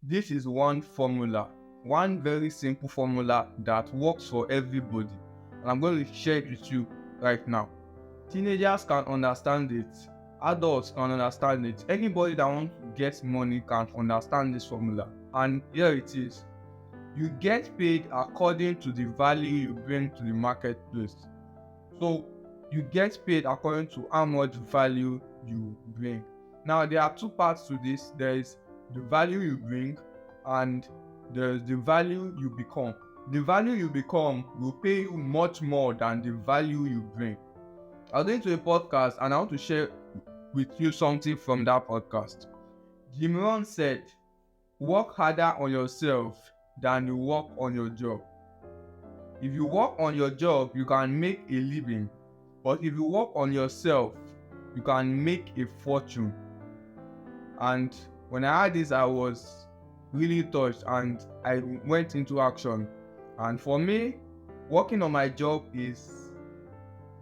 This is one formula, one very simple formula that works for everybody. And I'm going to share it with you right now. Teenagers can understand it. Adults can understand it. Anybody that wants to get money can understand this formula. And here it is. You get paid according to the value you bring to the marketplace. So you get paid according to how much value you bring. Now there are two parts to this. There is the value you bring and there's the value you become. The value you become will pay you much more than the value you bring. I was going to a podcast and I want to share with you something from that podcast. Rohn said, work harder on yourself than you work on your job. If you work on your job, you can make a living. But if you work on yourself, you can make a fortune. And when I heard this, I was really touched and I went into action. And for me, working on my job is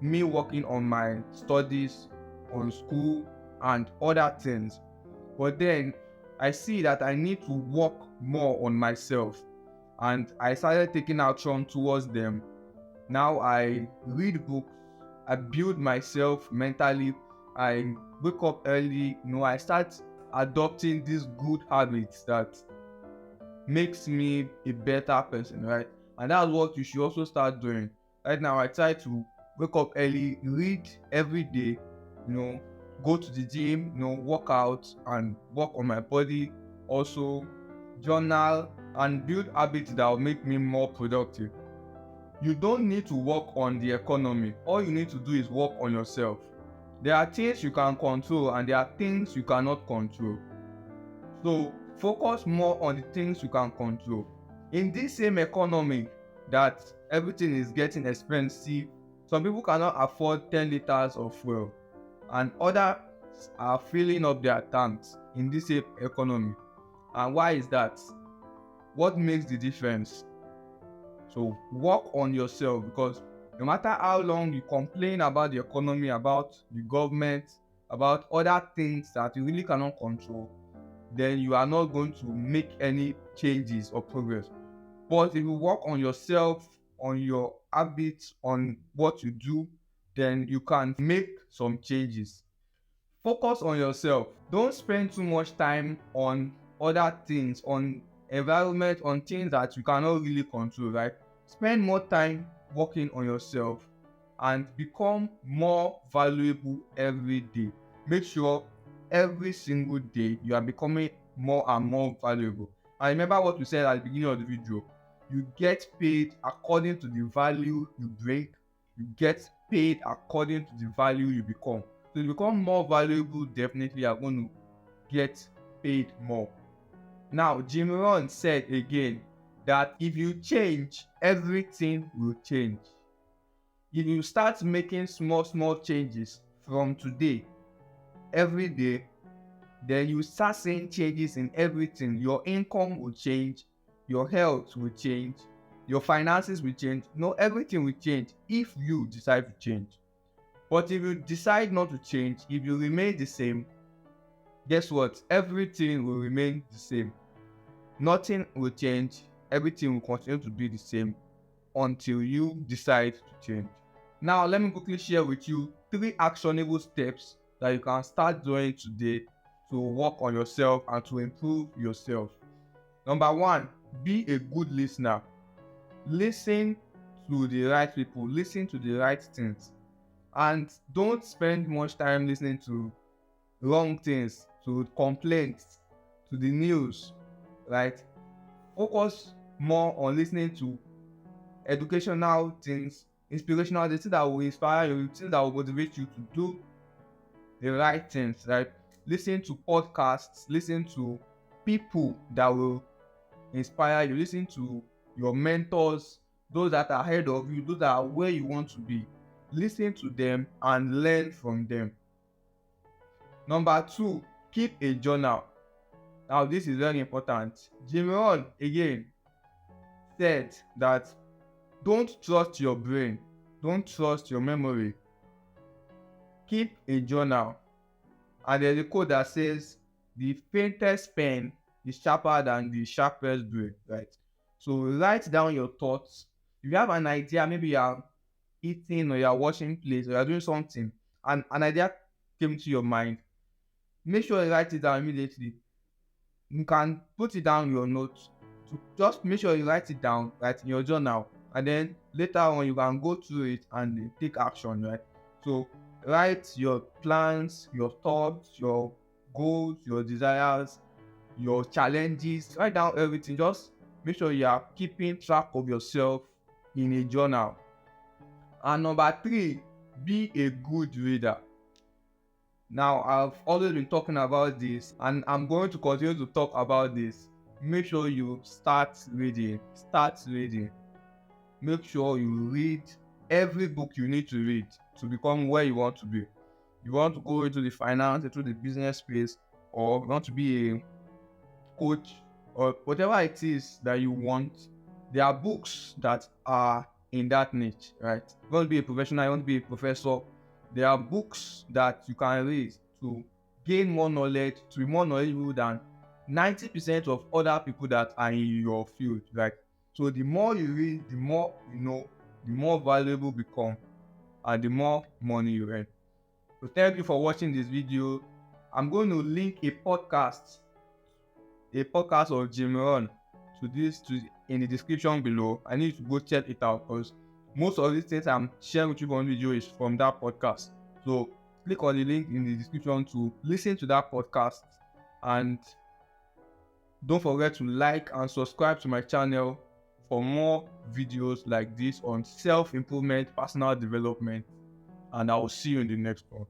me working on my studies, on school, and other things. But then I see that I need to work more on myself. And I started taking action towards them. Now I read books, I build myself mentally, I wake up early, I start adopting these good habits that makes me a better person, right? And that's what you should also start doing. Right now I try to wake up early, read every day, go to the gym, work out and work on my body, also journal and build habits that will make me more productive. You don't need to work on the economy. All you need to do is work on yourself. There are things you can control and there are things you cannot control. So focus more on the things you can control. In this same economy that everything is getting expensive, some people cannot afford 10 liters of fuel and others are filling up their tanks in this same economy. And why is that? What makes the difference? So work on yourself, because no matter how long you complain about the economy, about the government, about other things that you really cannot control, then you are not going to make any changes or progress. But if you work on yourself, on your habits, on what you do, then you can make some changes. Focus on yourself. Don't spend too much time on other things, on environment, on things that you cannot really control, right? Spend more time working on yourself and become more valuable every day. Make sure every single day you are becoming more and more valuable. And remember what we said at the beginning of the video. You get paid according to the value you bring. You get paid according to the value you become. So you become more valuable, definitely you are going to get paid more. Now, Rohn said again that if you change, everything will change. If you start making small changes from today, every day, then you start seeing changes in everything. Your income will change, your health will change, your finances will change. Everything will change if you decide to change. But if you decide not to change, if you remain the same, guess what? Everything will remain the same. Nothing will change. Everything will continue to be the same until you decide to change. Now, let me quickly share with you 3 actionable steps that you can start doing today to work on yourself and to improve yourself. Number 1, be a good listener. Listen to the right people. Listen to the right things. And don't spend much time listening to wrong things, to complaints, to the news, right? Focus more on listening to educational things, inspirational things that will inspire you, things that will motivate you to do the right things, right? Listen to podcasts, listen to people that will inspire you, listen to your mentors, those that are ahead of you, those that are where you want to be. Listen to them and learn from them. Number 2, keep a journal. Now this is very important. Rohn again said that don't trust your brain, don't trust your memory. Keep a journal. And there's a quote that says, the faintest pen is sharper than the sharpest brain, right? So write down your thoughts. If you have an idea, maybe you're eating or you're washing plates or you're doing something, and an idea came to your mind, make sure you write it down immediately. You can put it down in your notes. So just make sure you write it down, right, in your journal, and then later on you can go through it and take action, right? So write your plans, your thoughts, your goals, your desires, your challenges. Write down everything. Just make sure you are keeping track of yourself in a journal. And number 3, be a good reader. Now, I've always been talking about this, and I'm going to continue to talk about this. Make sure you start reading. Start reading. Make sure you read every book you need to read to become where you want to be. You want to go into the finance, into the business space, or you want to be a coach, or whatever it is that you want. There are books that are in that niche, right? You want to be a professional, you want to be a professor. There are books that you can read to gain more knowledge, to be more knowledgeable than 90% of other people that are in your field, right? So the more you read, the more you know, the more valuable you become, and the more money you earn. So thank you for watching this video. I'm going to link a podcast of Jim Rohn in the description below. I need to go check it out because most of these things I'm sharing with you on video is from that podcast. So click on the link in the description to listen to that podcast, and don't forget to like and subscribe to my channel for more videos like this on self-improvement, personal development, and I will see you in the next one.